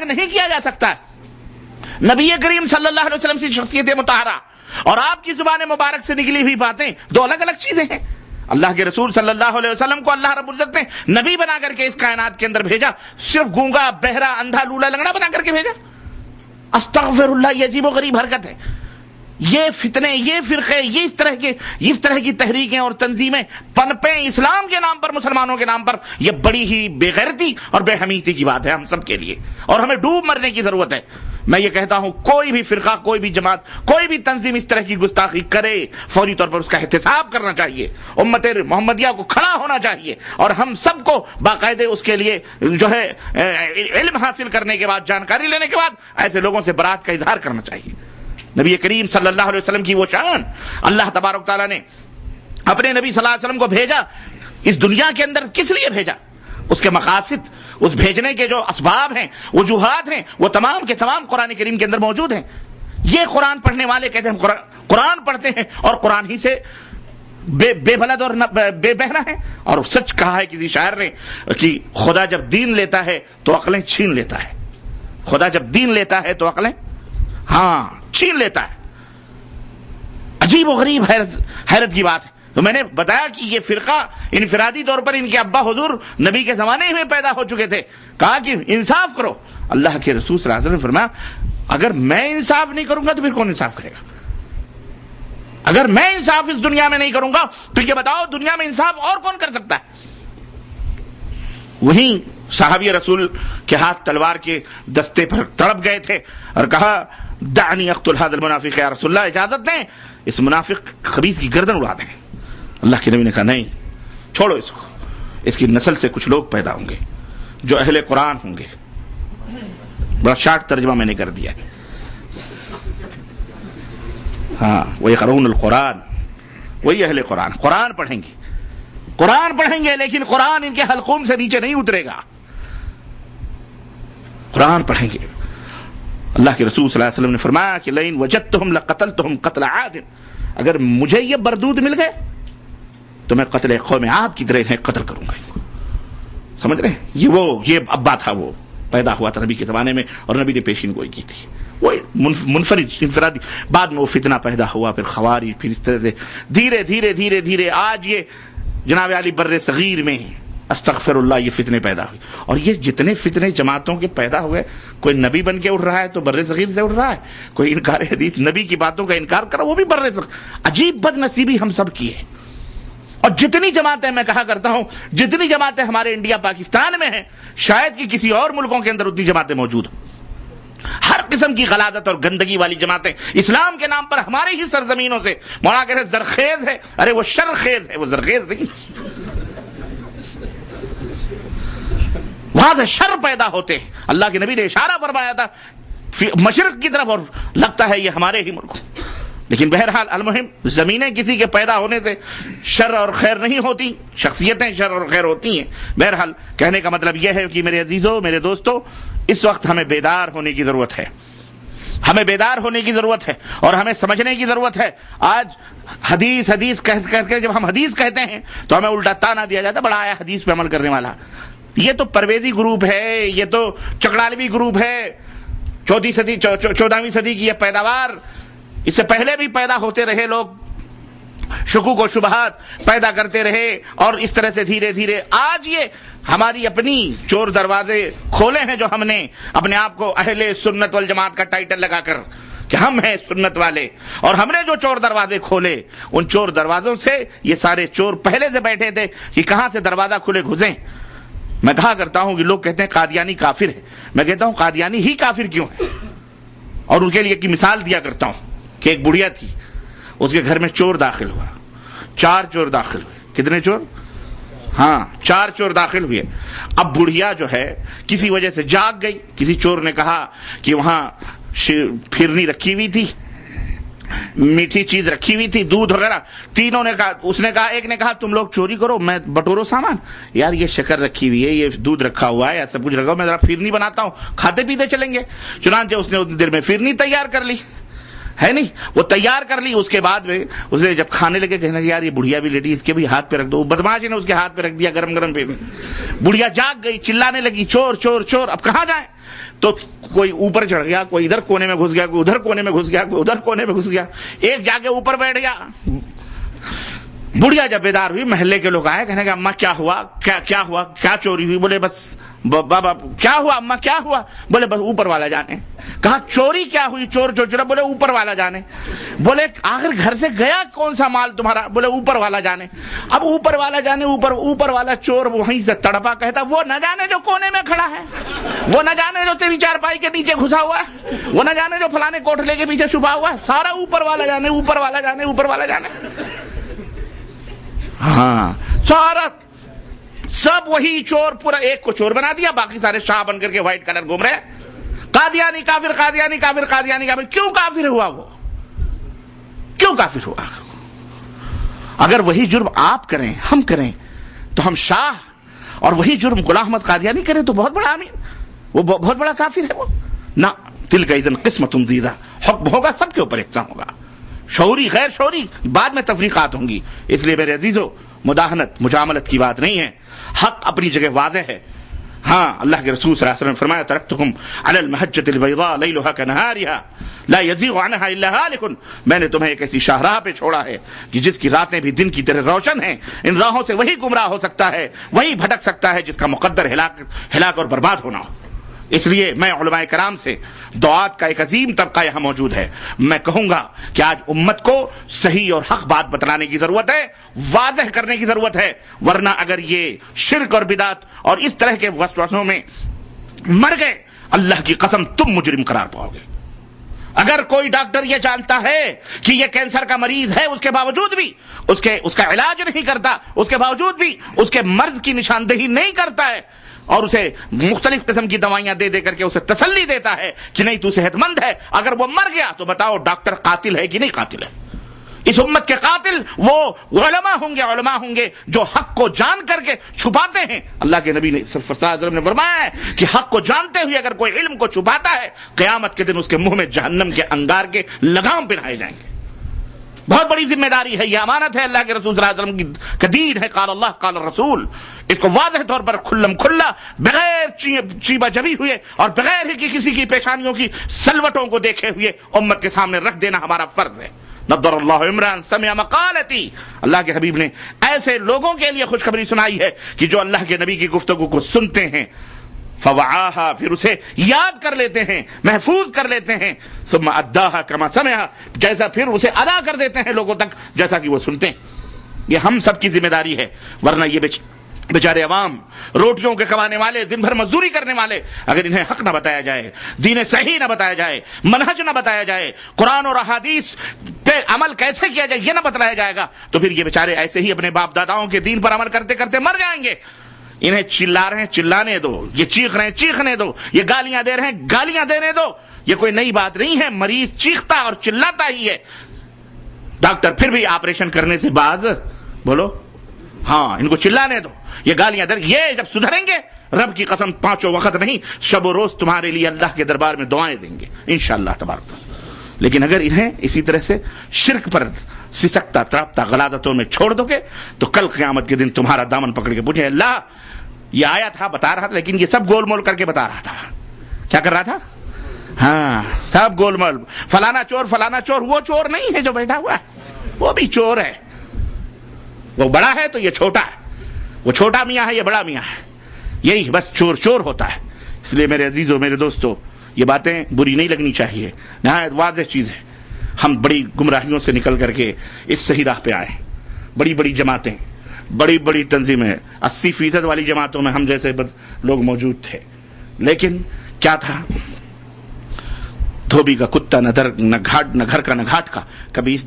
الگ نہیں کیا جا سکتا. نبی کریم صلی اللہ علیہ وسلم سے شخصیت مطہرہ اور آپ کی زبان مبارک سے نکلی ہوئی باتیں دو الگ الگ چیزیں ہیں. اللہ کے رسول صلی اللہ علیہ وسلم کو اللہ رب العزت نے نبی بنا کر کے اس کائنات کے اندر بھیجا, صرف گونگا, بہرا, اندھا, لولا, لنگڑا بنا کر کے بھیجا. استغفر اللہ, یہ عجیب و غریب حرکت ہے. یہ فتنے, یہ فرقے, یہ اس طرح کی تحریکیں اور تنظیمیں پنپیں اسلام کے نام پر, مسلمانوں کے نام پر, یہ بڑی ہی بے غیرتی اور بے حمیتی کی بات ہے ہم سب کے لیے, اور ہمیں ڈوب مرنے کی ضرورت ہے. میں یہ کہتا ہوں کوئی بھی فرقہ, کوئی بھی جماعت, کوئی بھی تنظیم اس طرح کی گستاخی کرے, فوری طور پر اس کا احتساب کرنا چاہیے. امت محمدیہ کو کھڑا ہونا چاہیے, اور ہم سب کو باقاعدہ اس کے لیے جو ہے علم حاصل کرنے کے بعد, جانکاری لینے کے بعد ایسے لوگوں سے برات کا اظہار کرنا چاہیے. نبی کریم صلی اللہ علیہ وسلم کی وہ شان, اللہ تبارک تعالیٰ نے اپنے نبی صلی اللہ علیہ وسلم کو بھیجا اس دنیا کے اندر کس لیے بھیجا, اس کے مقاصد, اس بھیجنے کے جو اسباب ہیں, وجوہات ہیں, وہ تمام کے تمام قرآن کریم کے اندر موجود ہیں. یہ قرآن پڑھنے والے کہتے ہیں ہم قرآن پڑھتے ہیں اور قرآن ہی سے بے بلد اور بے بہرا ہے. اور سچ کہا ہے کسی شاعر نے کہ خدا جب دین لیتا ہے تو عقلیں چھین لیتا ہے. خدا جب دین لیتا ہے تو عقلیں چھین لیتا ہے. عجیب و غریب حیرت کی بات ہے. تو میں نے بتایا کہ یہ فرقہ انفرادی طور پر ان کے ابا حضور نبی کے زمانے میں پیدا ہو چکے تھے. کہا کہ انصاف کرو. اللہ کے رسول صلی اللہ علیہ وسلم نے فرمایا اگر میں انصاف نہیں کروں گا تو پھر کون انصاف کرے گا؟ اگر میں انصاف اس دنیا میں نہیں کروں گا تو یہ بتاؤ دنیا میں انصاف اور کون کر سکتا ہے؟ وہیں صحابی رسول کے ہاتھ تلوار کے دستے پر تڑپ گئے تھے اور کہا دعنی اقتل هذا المنافق یا رسول اللہ, اجازت دیں اس منافق خبیث کی گردن اڑا دیں. اللہ کے نبی نے کہا نہیں, چھوڑو اس کو, اس کی نسل سے کچھ لوگ پیدا ہوں گے جو اہل قرآن ہوں گے. بڑا شارٹ ترجمہ میں نے کر دیا. وَيَقْرَؤُونَ الْقُرْآنَ, وہی اہل قرآن, قرآن پڑھیں گے لیکن قرآن ان کے حلقوم سے نیچے نہیں اترے گا. قرآن پڑھیں گے. اللہ کے رسول صلی اللہ علیہ وسلم نے فرمایا کہ لئن وجدتہم لقتلتہم قتل عاد, اگر مجھے یہ بردود مل گئے تو میں قتل قوم عاد کی طرح انہیں قتل کروں گا. ان کو سمجھ رہے ہیں؟ یہ ابا تھا, وہ پیدا ہوا تھا نبی کے زمانے میں اور نبی نے پیشین گوئی کی تھی. وہ انفرادی, بعد میں وہ فتنہ پیدا ہوا, پھر خوارج, پھر اس طرح سے دھیرے آج یہ جناب علی بر صغیر میں استغفر اللہ یہ فتنے پیدا ہوئی. اور یہ جتنے فتنے جماعتوں کے پیدا ہوئے, کوئی نبی بن کے اٹھ رہا ہے تو بر صغیر سے اٹھ رہا ہے, کوئی انکار حدیث نبی کی باتوں کا انکار کرا وہ بھی بر صغیر. عجیب بد نصیبی ہم سب کی ہے. اور جتنی جماعتیں, میں کہا کرتا ہوں جتنی جماعتیں ہمارے انڈیا پاکستان میں ہیں شاید کہ کسی اور ملکوں کے اندر اتنی جماعتیں موجود ہوں. ہر قسم کی غلاظت اور گندگی والی جماعتیں اسلام کے نام پر ہمارے ہی سرزمینوں سے, مولانا کہتے ہیں زرخیز ہے, ارے وہ شرخیز ہے, وہ زرخیز نہیں. وہاں سے شر پیدا ہوتے ہیں. اللہ کے نبی نے اشارہ فرمایا تھا مشرق کی طرف, اور لگتا ہے یہ ہمارے ہی ملک. لیکن بہرحال المہم زمینیں کسی کے پیدا ہونے سے شر اور خیر نہیں ہوتی, شخصیتیں شر اور خیر ہوتی ہیں. بہرحال کہنے کا مطلب یہ ہے کہ میرے عزیزوں, میرے دوستوں, اس وقت ہمیں بیدار ہونے کی ضرورت ہے. ہمیں بیدار ہونے کی ضرورت ہے اور ہمیں سمجھنے کی ضرورت ہے. آج حدیث کہہ کے جب ہم حدیث کہتے ہیں تو ہمیں الٹا تانا دیا جاتا ہے, بڑا آیا حدیث پہ عمل کرنے والا. یہ تو پرویزی گروپ ہے, یہ تو چکڑالوی گروپ ہے, 14ویں صدی کی یہ پیداوار. اس سے پہلے بھی پیدا ہوتے رہے لوگ, شکوک و شبہات پیدا کرتے رہے, اور اس طرح سے دھیرے آج یہ ہماری اپنی چور دروازے کھولے ہیں جو ہم نے اپنے آپ کو اہل سنت والجماعت کا ٹائٹل لگا کر کہ ہم ہیں سنت والے. اور ہم نے جو چور دروازے کھولے, ان چور دروازوں سے یہ سارے چور پہلے سے بیٹھے تھے کہ کہاں سے دروازہ کھلے گھسیں. میں کہا کرتا ہوں کہ لوگ کہتے ہیں قادیانی کافر ہے, میں کہتا ہوں قادیانی ہی کافر کیوں ہے. اور ان کے لیے ایک مثال دیا کرتا ہوں کہ ایک بڑھیا تھی, اس کے گھر میں چور داخل ہوا, 4 چور داخل ہوئے. کتنے چور؟ 4 چور داخل ہوئے. اب بڑھیا جو ہے کسی وجہ سے جاگ گئی. کسی چور نے کہا کہ وہاں پھرنی رکھی ہوئی تھی, میٹھی چیز رکھی ہوئی تھی, دودھ وغیرہ. تینوں نے کہا, اس نے کہا, ایک نے کہا تم لوگ چوری کرو, میں بٹورو سامان. یار یہ شکر رکھی ہوئی ہے, یہ دودھ رکھا ہوا ہے, سب کچھ رکھا ہوا, میں ذرا پھرنی بناتا ہوں, کھاتے پیتے چلیں گے. چنانچہ اس نے اتنی دیر میں پھرنی تیار کر لی, ہے نہیں, وہ تیار کر لی. اس کے بعد میں اسے جب کھانے لگے کہنے لگے یار یہ بڑھیا بھی لیٹی, اس کے بھی ہاتھ پہ رکھ دو. بدماش نے اس کے ہاتھ پہ رکھ دیا گرم پھرنی. بڑھیا جاگ گئی, چلانے لگی چور چور چور. اب کہاں جائیں؟ تو کوئی اوپر چڑھ گیا, کوئی ادھر کونے میں گھس گیا, کوئی ادھر کونے میں گھس گیا, کوئی ادھر کونے میں گھس گیا. ایک جا کے اوپر بیٹھ گیا. بڑھیا جب بیدار ہوئی, محلے کے لوگ آئے, کہنے کہ اماں کیا ہوا, کیا ہوا, کیا چوری ہوئی؟ بولے بس بابا کیا ہوا, اماں کیا ہوا؟ بولے بس اوپر والا جانے. کہا چوری کیا ہوئی, چور جو چورا؟ بولے اوپر والا جانے. بولے آخر گھر سے گیا کون سا مال تمہارا؟ بولے اوپر والا جانے. اب اوپر والا جانے, اوپر والا چور وہیں سے تڑپا, کہتا وہ نہ جانے جو کونے میں کھڑا ہے, وہ نہ جانے جو تیری چارپائی کے نیچے گھسا ہوا ہے, وہ نہ جانے جو فلانے کوٹھلے کے پیچھے چھپا ہوا ہے, سارا اوپر والا جانے, اوپر والا جانے, اوپر والا جانے. ہاں سارا سب وہی چور, پورا ایک کو چور بنا دیا, باقی سارے شاہ بن کر کے وائٹ کلر گھوم رہے. قادیانی کافر, قادیانی کافر, قادیانی کافر. کیوں کافر ہوا وہ, کیوں کافر ہوا؟ اگر وہی جرم آپ کریں, ہم کریں, تو ہم شاہ, اور وہی جرم غلام احمد قادیانی کریں تو بہت بڑا امین, وہ بہت بڑا کافر ہے وہ. نہ, تلک اذن قسمۃ ضیزہ. حکم ہوگا سب کے اوپر یکساں ہوگا, شعوری غیر شعوری بعد میں تفریقات ہوں گی. اس لیے میرے عزیزو, مداہنت مجاملت کی بات نہیں ہے, حق اپنی جگہ واضح ہے. ہاں, اللہ کے رسول صلی اللہ علیہ وسلم نے فرمایا ترکتکم علی المحجۃ البیضاء لیلها کنہارها لا یزیغ عنها الا ہالک. میں نے تمہیں ایک ایسی شاہراہ پہ چھوڑا ہے کہ جس کی راتیں بھی دن کی طرح روشن ہیں. ان راہوں سے وہی گمراہ ہو سکتا ہے, وہی بھٹک سکتا ہے جس کا مقدر ہلاک اور برباد ہونا ہو. اس لیے میں علماء کرام سے, دعات کا ایک عظیم طبقہ یہاں موجود ہے, میں کہوں گا کہ آج امت کو صحیح اور حق بات بتلانے کی ضرورت ہے, واضح کرنے کی ضرورت ہے. ورنہ اگر یہ شرک اور بدعت اور اس طرح کے وسوسوں میں مر گئے, اللہ کی قسم تم مجرم قرار پاؤ گے. اگر کوئی ڈاکٹر یہ جانتا ہے کہ یہ کینسر کا مریض ہے, اس کے باوجود بھی اس کا علاج نہیں کرتا, اس کے باوجود بھی اس کے مرض کی نشاندہی نہیں کرتا ہے, اور اسے مختلف قسم کی دوائیاں دے کر کے اسے تسلی دیتا ہے کہ نہیں تو صحت مند ہے, اگر وہ مر گیا تو بتاؤ ڈاکٹر قاتل ہے کہ نہیں قاتل ہے؟ اس امت کے قاتل وہ علماء ہوں گے جو حق کو جان کر کے چھپاتے ہیں. اللہ کے نبی نے صلی اللہ علیہ وسلم نے فرمایا ہے کہ حق کو جانتے ہوئے اگر کوئی علم کو چھپاتا ہے, قیامت کے دن اس کے منہ میں جہنم کے انگار کے لگام پہنائے جائیں گے. بہت بڑی ذمہ داری ہے, یہ امانت ہے اللہ کے رسول صلی اللہ علیہ وسلم کی دین ہے. قال اللہ قال الرسول, اس کو واضح طور پر کھلم کھلا بغیر چیبہ جبی ہوئے اور بغیر ہی کسی کی پیشانیوں کی سلوٹوں کو دیکھے ہوئے امت کے سامنے رکھ دینا ہمارا فرض ہے. نضر اللہ عمران سمع مقالتی, اللہ کے حبیب نے ایسے لوگوں کے لیے خوشخبری سنائی ہے کہ جو اللہ کے نبی کی گفتگو کو سنتے ہیں, فوعاها, پھر اسے یاد کر لیتے ہیں, محفوظ کر لیتے ہیں, ثم اداها كما سمعها, جیسا پھر اسے ادا کر دیتے ہیں لوگوں تک جیسا کہ وہ سنتے ہیں. یہ ہم سب کی ذمہ داری ہے. ورنہ یہ بیچارے عوام, روٹیوں کے کمانے والے, دن بھر مزدوری کرنے والے, اگر انہیں حق نہ بتایا جائے, دین صحیح نہ بتایا جائے, منہج نہ بتایا جائے, قرآن اور احادیث پہ عمل کیسے کیا جائے یہ نہ بتلایا جائے گا, تو پھر یہ بیچارے ایسے ہی اپنے باپ داداؤں کے دین پر عمل کرتے کرتے مر جائیں گے. انہیں چلا رہے ہیں, چلانے دو, یہ چیخ رہے ہیں, چیخنے دو, یہ گالیاں دے رہے ہیں, گالیاں دینے دو. یہ کوئی نئی بات نہیں ہے, مریض چیختا اور چلاتا ہی ہے. ڈاکٹر پھر بھی آپریشن کرنے سے باز, بولو ہاں, ان کو چلانے دو, یہ گالیاں دے. یہ جب سدھریں گے, رب کی قسم 5 وقت نہیں, شب و روز تمہارے لیے اللہ کے دربار میں دعائیں دیں گے انشاءاللہ تبارک تعالی. لیکن اگر انہیں اسی طرح سے شرک پر سسکتا تڑپتا غلاظتوں میں چھوڑ دو گے, تو کل قیامت کے دن تمہارا دامن پکڑ کے پوچھے, اللہ یہ آیا تھا, بتا رہا تھا, لیکن یہ سب گول مول کر کے بتا رہا تھا. کیا کر رہا تھا؟ ہاں, سب گول مول, فلانا چور. وہ چور نہیں ہے جو بیٹھا ہوا ہے, وہ بھی چور ہے. وہ بڑا ہے تو یہ چھوٹا ہے, وہ چھوٹا میاں ہے, یہ بڑا میاں ہے. یہی بس چور ہوتا ہے. اس لیے میرے عزیزوں, میرے دوستوں, یہ باتیں بری نہیں لگنی چاہیے, نہایت واضح چیز ہے. ہم بڑی گمراہیوں سے نکل کر کے اس صحیح راہ پہ آئے. بڑی بڑی جماعتیں, بڑی تنظیمیں, 80% والی جماعتوں میں ہم جیسے لوگ موجود تھے. لیکن کیا تھا, دھوبی کا کتا نہ گھر کا نہ گھاٹ کا. کبھی اس